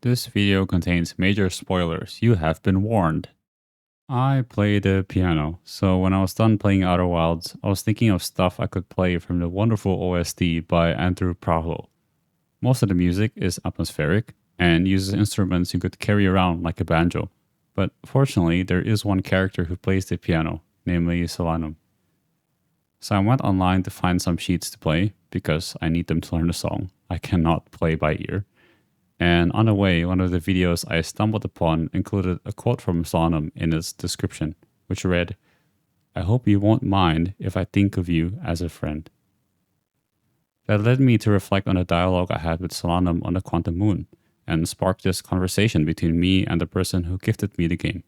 This video contains major spoilers. You have been warned. I play the piano, so when I was done playing Outer Wilds, I was thinking of stuff I could play from the wonderful OST by Andrew Prahlo. Most of the music is atmospheric and uses instruments you could carry around like a banjo. But fortunately, there is one character who plays the piano, namely Solanum. So I went online to find some sheets to play because I need them to learn the song. I cannot play by ear. And on the way, one of the videos I stumbled upon included a quote from Solanum in its description, which read, "I hope you won't mind if I think of you as a friend." That led me to reflect on a dialogue I had with Solanum on the Quantum Moon, and sparked this conversation between me and the person who gifted me the game,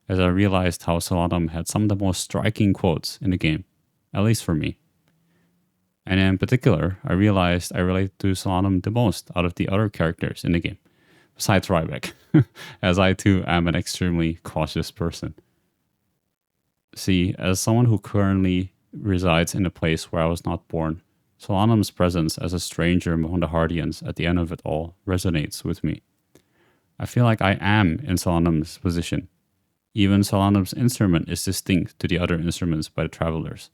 as I realized how Solanum had some of the most striking quotes in the game, at least for me. And in particular, I realized I relate to Solanum the most out of the other characters in the game, besides Ryback, as I too am an extremely cautious person. See, as someone who currently resides in a place where I was not born, Solanum's presence as a stranger among the Hardians at the end of it all resonates with me. I feel like I am in Solanum's position. Even Solanum's instrument is distinct to the other instruments by the travelers.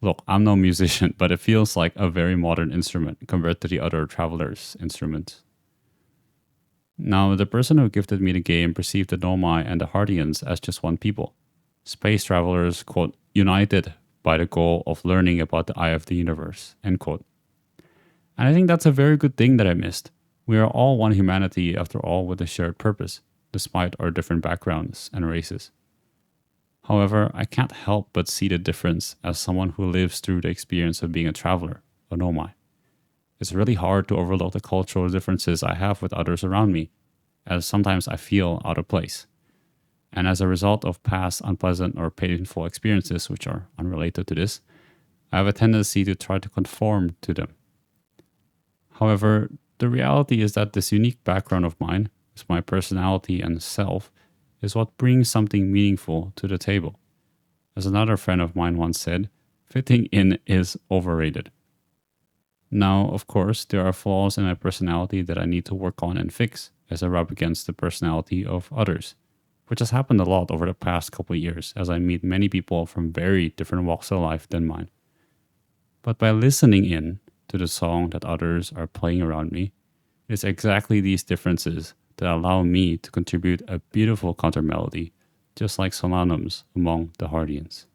Look, I'm no musician, but it feels like a very modern instrument compared to the other travelers' instruments. Now, the person who gifted me the game perceived the Nomai and the Hardians as just one people. Space travelers, quote, united by the goal of learning about the eye of the universe, end quote. And I think that's a very good thing that I missed. We are all one humanity after all with a shared purpose, despite our different backgrounds and races. However, I can't help but see the difference as someone who lives through the experience of being a traveler, a nomai. It's really hard to overlook the cultural differences I have with others around me, as sometimes I feel out of place. And as a result of past unpleasant or painful experiences which are unrelated to this, I have a tendency to try to conform to them. However, the reality is that this unique background of mine, with my personality and self, is what brings something meaningful to the table. As another friend of mine once said, fitting in is overrated. Now, of course, there are flaws in my personality that I need to work on and fix as I rub against the personality of others, which has happened a lot over the past couple of years as I meet many people from very different walks of life than mine. But by listening in to the song that others are playing around me, it's exactly these differences that allow me to contribute a beautiful countermelody, just like Solanum's among the Hardians.